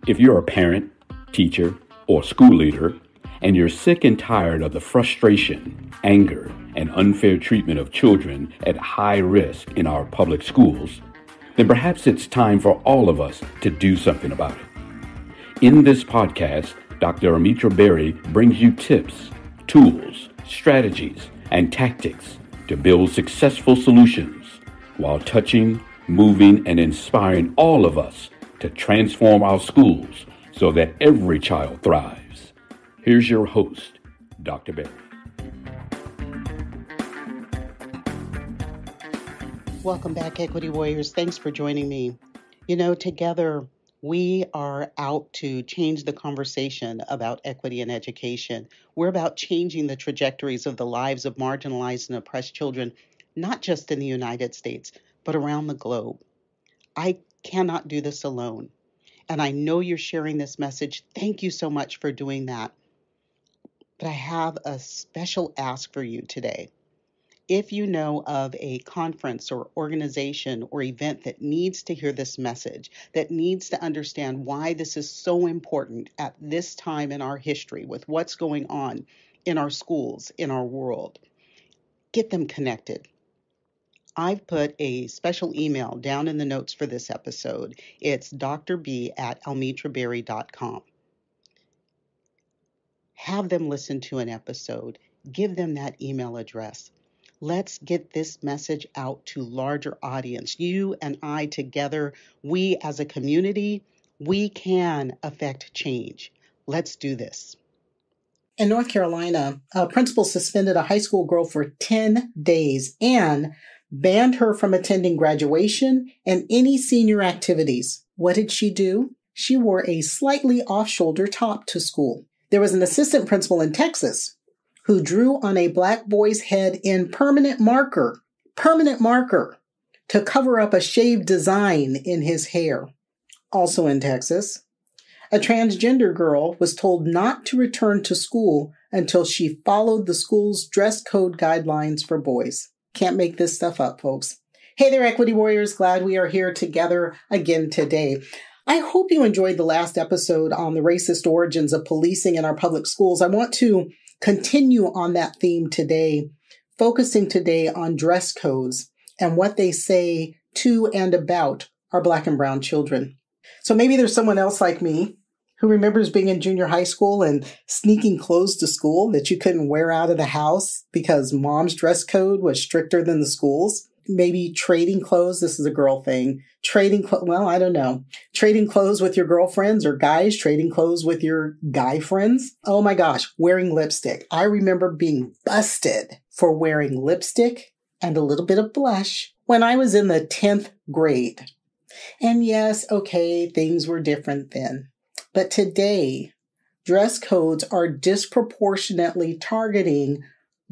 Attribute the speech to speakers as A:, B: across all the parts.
A: If you're a parent, teacher, or school leader, and you're sick and tired of the frustration, anger, and unfair treatment of children at high risk in our public schools, then perhaps it's time for all of us to do something about it. In this podcast, Dr. Amitra Berry brings you tips, tools, strategies, and tactics to build successful solutions while touching, moving, and inspiring all of us to transform our schools so that every child thrives. Here's your host, Dr. Berry.
B: Welcome back, Equity Warriors. Thanks for joining me. Together we are out to change the conversation about equity in education. We're about changing the trajectories of the lives of marginalized and oppressed children, not just in the United States, but around the globe. I cannot do this alone. And I know you're sharing this message. Thank you so much for doing that. But I have a special ask for you today. If you know of a conference or organization or event that needs to hear this message, that needs to understand why this is so important at this time in our history with what's going on in our schools, in our world, get them connected. I've put a special email down in the notes for this episode. It's drb@almitraberry.com. Have them listen to an episode. Give them that email address. Let's get this message out to larger audience. You and I together, we as a community, we can affect change. Let's do this. In North Carolina, a principal suspended a high school girl for 10 days and banned her from attending graduation and any senior activities. What did she do? She wore a slightly off-shoulder top to school. There was an assistant principal in Texas who drew on a black boy's head in permanent marker, to cover up a shaved design in his hair. Also in Texas, a transgender girl was told not to return to school until she followed the school's dress code guidelines for boys. Can't make this stuff up, folks. Hey there, Equity Warriors. Glad we are here together again today. I hope you enjoyed the last episode on the racist origins of policing in our public schools. I want to continue on that theme today, focusing today on dress codes and what they say to and about our Black and brown children. So maybe there's someone else like me who remembers being in junior high school and sneaking clothes to school that you couldn't wear out of the house because mom's dress code was stricter than the school's. Maybe trading clothes. This is a girl thing. Trading clothes with your girlfriends, or guys trading clothes with your guy friends. Oh my gosh, wearing lipstick. I remember being busted for wearing lipstick and a little bit of blush when I was in the 10th grade. And yes, okay, things were different then. But today, dress codes are disproportionately targeting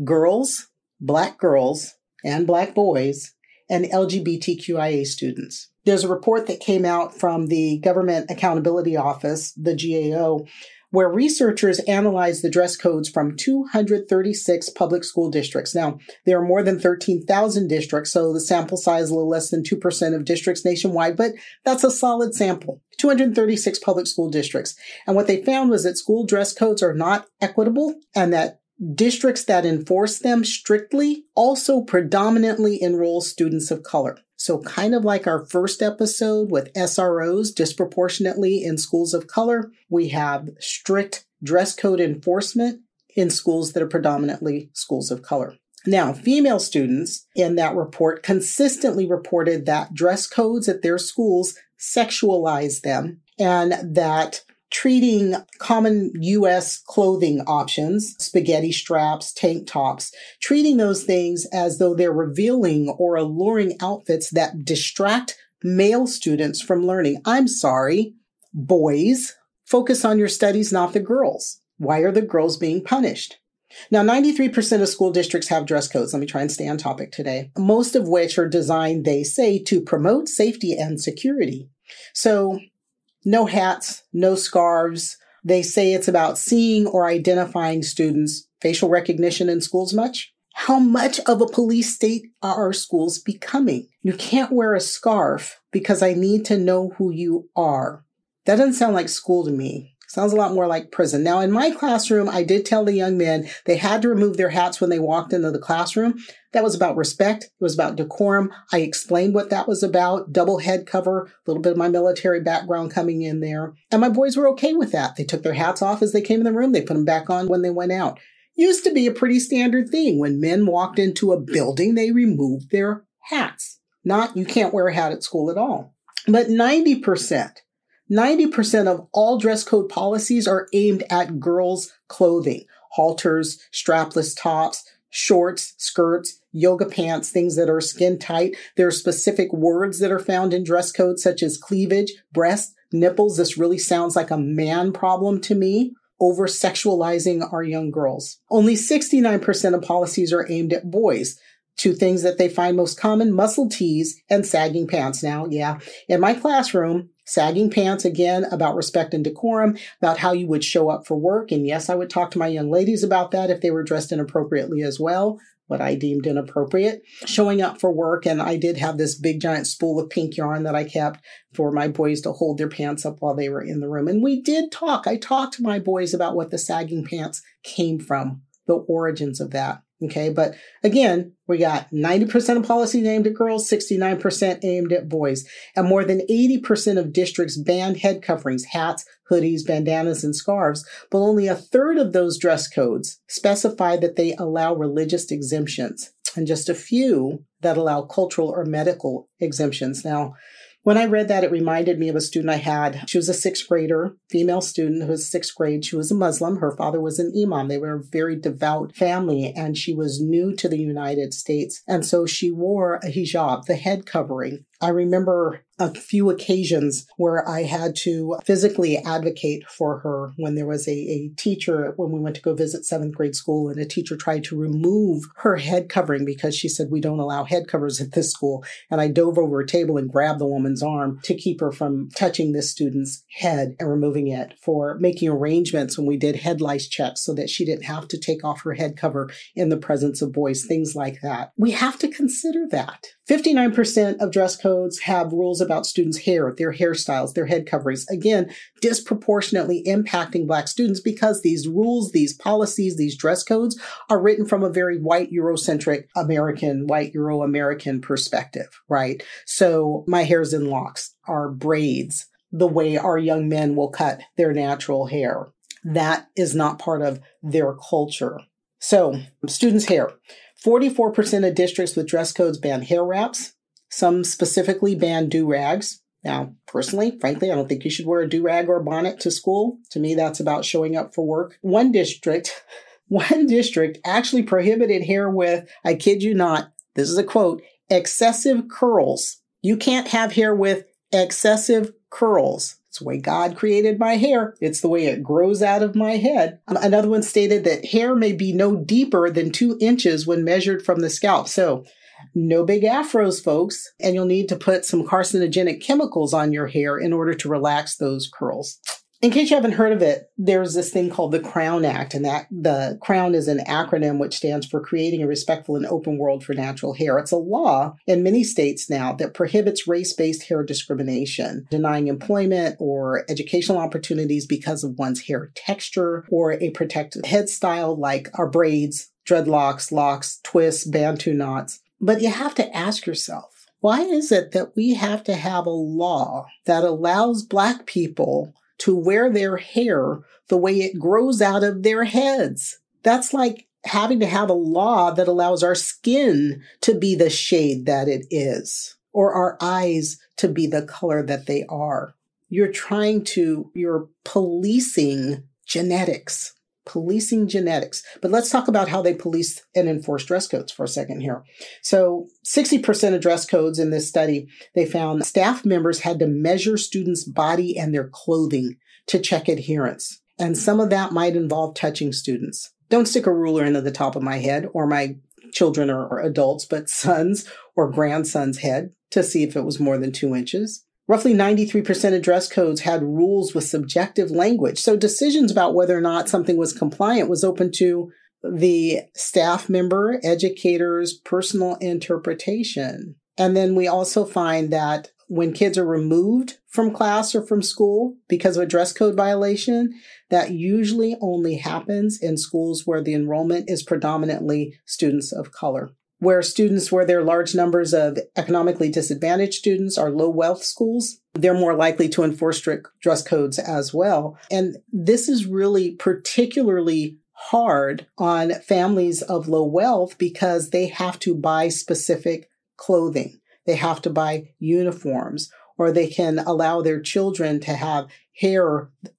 B: girls, Black girls, and Black boys, and LGBTQIA students. There's a report that came out from the Government Accountability Office, the GAO, where researchers analyzed the dress codes from 236 public school districts. Now, there are more than 13,000 districts, so the sample size is a little less than 2% of districts nationwide, but that's a solid sample. 236 public school districts. And what they found was that school dress codes are not equitable, and that districts that enforce them strictly also predominantly enroll students of color. So kind of like our first episode with SROs disproportionately in schools of color, we have strict dress code enforcement in schools that are predominantly schools of color. Now, female students in that report consistently reported that dress codes at their schools sexualize them, and that treating common U.S. clothing options, spaghetti straps, tank tops, treating those things as though they're revealing or alluring outfits that distract male students from learning. I'm sorry, boys, focus on your studies, not the girls. Why are the girls being punished? Now, 93% of school districts have dress codes. Let me try and stay on topic today. Most of which are designed, they say, to promote safety and security. So, no hats, no scarves. They say it's about seeing or identifying students. Facial recognition in schools much? How much of a police state are our schools becoming? You can't wear a scarf because I need to know who you are.
C: That doesn't sound like school to me. Sounds a lot more like prison. Now, in my classroom, I did tell the young men they had to remove their hats when they walked into the classroom. That was about respect. It was about decorum. I explained what that was about. Double head cover, a little bit of my military background coming in there. And my boys were okay with that. They took their hats off as they came in the room. They put them back on when they went out. Used to be a pretty standard thing. When men walked into a building, they removed their hats. Not, you can't wear a hat at school at all. But 90% of all dress code policies are aimed at girls' clothing. Halters, strapless tops, shorts, skirts, yoga pants, things that are skin tight. There are specific words that are found in dress code, such as cleavage, breast, nipples. This really sounds like a man problem to me. Over-sexualizing our young girls. Only 69% of policies are aimed at boys. Two things that they find most common, muscle tees and sagging pants. Now, in my classroom, sagging pants, again, about respect and decorum, about how you would show up for work. And yes, I would talk to my young ladies about that if they were dressed inappropriately as well, what I deemed inappropriate. Showing up for work, and I did have this big giant spool of pink yarn that I kept for my boys to hold their pants up while they were in the room. And we did talk. I talked to my boys about what the sagging pants came from, the origins of that. Okay, but again, we got 90% of policies aimed at girls, 69% aimed at boys, and more than 80% of districts ban head coverings, hats, hoodies, bandanas, and scarves, but only a third of those dress codes specify that they allow religious exemptions, and just a few that allow cultural or medical exemptions. Now, when I read that, it reminded me of a student I had. She was a sixth grader, female student who was sixth grade. She was a Muslim. Her father was an imam. They were a very devout family, and she was new to the United States. And so she wore a hijab, the head covering. I remember a few occasions where I had to physically advocate for her when there was a teacher, when we went to go visit seventh grade school, and a teacher tried to remove her head covering because she said, we don't allow head covers at this school. And I dove over a table and grabbed the woman's arm to keep her from touching this student's head and removing it, for making arrangements when we did head lice checks so that she didn't have to take off her head cover in the presence of boys, things like that. We have to consider that. 59% of dress codes have rules about students' hair, their hairstyles, their head coverings. Again, disproportionately impacting Black students because these rules, these policies, these dress codes are written from a very white Eurocentric American, white Euro-American perspective, right? So my hair's in locks, our braids, the way our young men will cut their natural hair. That is not part of their culture. So students' hair. 44% of districts with dress codes ban hair wraps. Some specifically ban do-rags. Now, personally, frankly, I don't think you should wear a do-rag or a bonnet to school. To me, that's about showing up for work. One district actually prohibited hair with, I kid you not, this is a quote, excessive curls. You can't have hair with excessive curls. It's the way God created my hair. It's the way it grows out of my head. Another one stated that hair may be no deeper than 2 inches when measured from the scalp. So no big afros, folks. And you'll need to put some carcinogenic chemicals on your hair in order to relax those curls. In case you haven't heard of it, there's this thing called the Crown Act, and that the Crown is an acronym which stands for Creating a Respectful and Open World for Natural Hair. It's a law in many states now that prohibits race-based hair discrimination, denying employment or educational opportunities because of one's hair texture or a protected head style like our braids, dreadlocks, locks, twists, bantu knots. But you have to ask yourself, why is it that we have to have a law that allows Black people to wear their hair the way it grows out of their heads? That's like having to have a law that allows our skin to be the shade that it is, or our eyes to be the color that they are. You're policing genetics. But let's talk about how they police and enforce dress codes for a second here. So 60% of dress codes in this study, they found staff members had to measure students' body and their clothing to check adherence. And some of that might involve touching students. Don't stick a ruler into the top of my head or my children or adults, but sons or grandsons' head to see if it was more than 2 inches. Roughly 93% of dress codes had rules with subjective language. So decisions about whether or not something was compliant was open to the staff member, educator's personal interpretation. And then we also find that when kids are removed from class or from school because of a dress code violation, that usually only happens in schools where the enrollment is predominantly students of color. Where there are large numbers of economically disadvantaged students are low wealth schools, they're more likely to enforce strict dress codes as well. And this is really particularly hard on families of low wealth because they have to buy specific clothing. They have to buy uniforms, or they can allow their children to have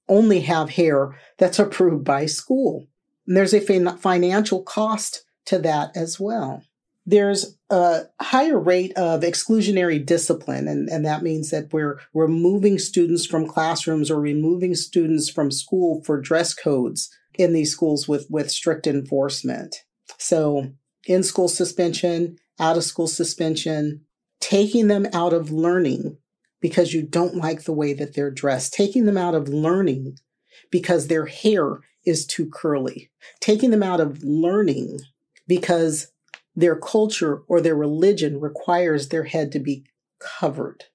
C: only have hair that's approved by school. And there's a financial cost to that as well. There's a higher rate of exclusionary discipline, and that means that we're removing students from classrooms or removing students from school for dress codes in these schools with strict enforcement. So in-school suspension, out-of-school suspension, taking them out of learning because you don't like the way that they're dressed, taking them out of learning because their hair is too curly, taking them out of learning because their culture or their religion requires their head to be covered.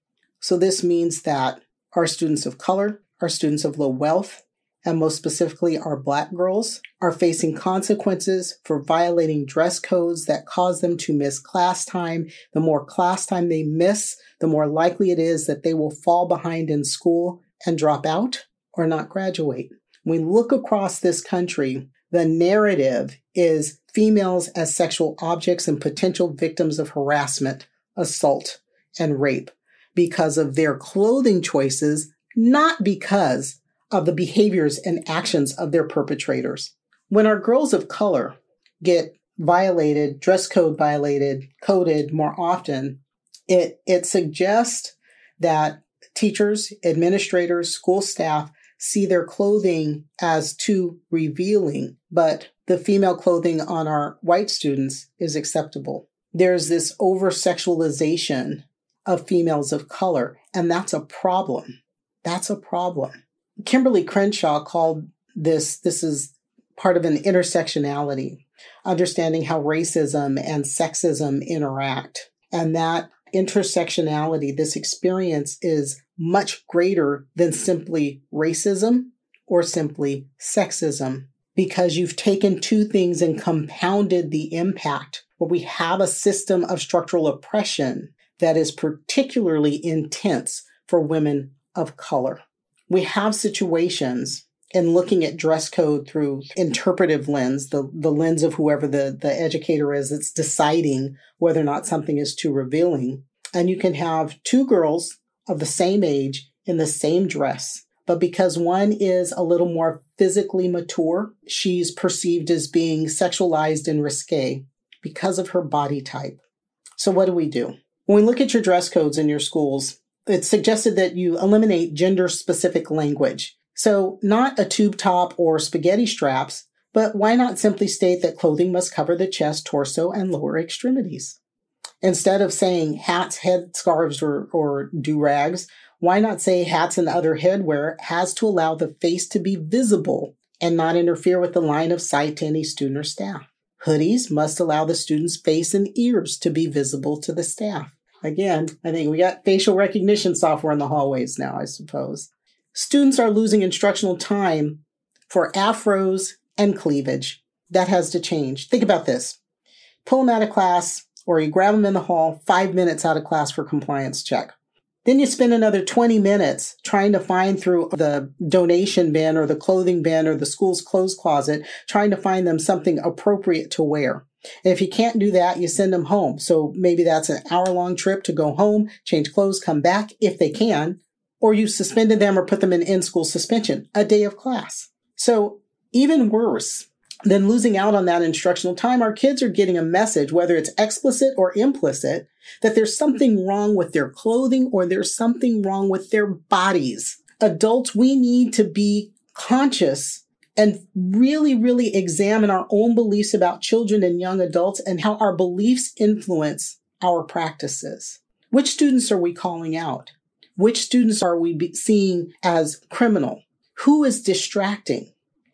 C: So this means that our students of color, our students of low wealth, and most specifically our Black girls, are facing consequences for violating dress codes that cause them to miss class time. The more class time they miss, the more likely it is that they will fall behind in school and drop out or not graduate. When we look across this country, the narrative is females as sexual objects and potential victims of harassment, assault, and rape because of their clothing choices, not because of the behaviors and actions of their perpetrators. When our girls of color get violated, dress code violated, coded more often, it suggests that teachers, administrators, school staff see their clothing as too revealing, but the female clothing on our white students is acceptable. There's this over-sexualization of females of color, and that's a problem. That's a problem. Kimberly Crenshaw called this is part of an intersectionality, understanding how racism and sexism interact. And that intersectionality, this experience, is much greater than simply racism or simply sexism, because you've taken two things and compounded the impact, where we have a system of structural oppression that is particularly intense for women of color. We have situations in looking at dress code through interpretive lens, the lens of whoever the educator is that's deciding whether or not something is too revealing. And you can have two girls of the same age in the same dress, but because one is a little more physically mature, she's perceived as being sexualized and risque because of her body type. So what do? When we look at your dress codes in your schools, it's suggested that you eliminate gender-specific language. So not a tube top or spaghetti straps, but why not simply state that clothing must cover the chest, torso, and lower extremities? Instead of saying hats, headscarves, or do-rags, why not say hats and other headwear has to allow the face to be visible and not interfere with the line of sight to any student or staff? Hoodies must allow the student's face and ears to be visible to the staff. Again, I think we got facial recognition software in the hallways now, I suppose. Students are losing instructional time for afros and cleavage. That has to change. Think about this. Pull them out of class, or you grab them in the hall, 5 minutes out of class for compliance check. Then you spend another 20 minutes trying to find through the donation bin or the clothing bin or the school's clothes closet, trying to find them something appropriate to wear. And if you can't do that, you send them home. So maybe that's an hour-long trip to go home, change clothes, come back if they can, or you suspended them or put them in-school suspension, a day of class. So even worse than losing out on that instructional time, our kids are getting a message, whether it's explicit or implicit, that there's something wrong with their clothing or there's something wrong with their bodies. Adults, we need to be conscious and really, really examine our own beliefs about children and young adults and how our beliefs influence our practices. Which students are we calling out? Which students are we seeing as criminal? Who is distracting?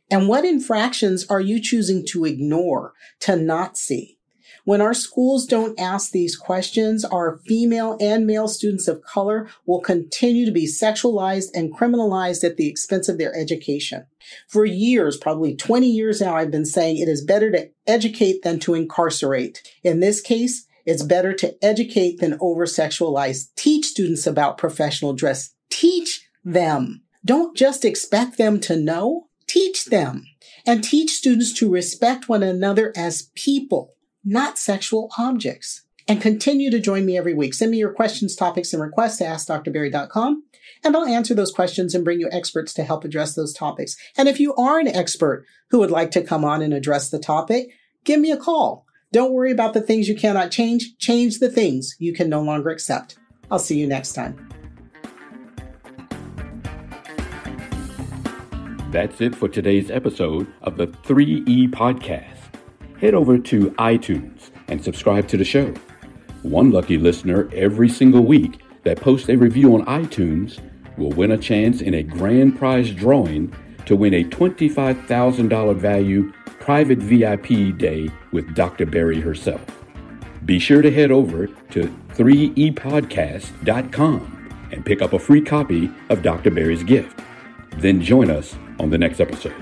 C: And what infractions are you choosing to ignore, to not see? When our schools don't ask these questions, our female and male students of color will continue to be sexualized and criminalized at the expense of their education. For years, probably 20 years now, I've been saying it is better to educate than to incarcerate. In this case, it's better to educate than over-sexualize. Teach students about professional dress. Teach them. Don't just expect them to know. Teach them. And teach students to respect one another as people, not sexual objects. And continue to join me every week. Send me your questions, topics, and requests to AskDrBerry.com, and I'll answer those questions and bring you experts to help address those topics. And if you are an expert who would like to come on and address the topic, give me a call. Don't worry about the things you cannot change. Change the things you can no longer accept. I'll see you next time.
A: That's it for today's episode of the 3E Podcast. Head over to iTunes and subscribe to the show. One lucky listener every single week that posts a review on iTunes will win a chance in a grand prize drawing to win a $25,000 value private VIP day with Dr. Berry herself. Be sure to head over to 3epodcast.com and pick up a free copy of Dr. Berry's gift. Then join us on the next episode.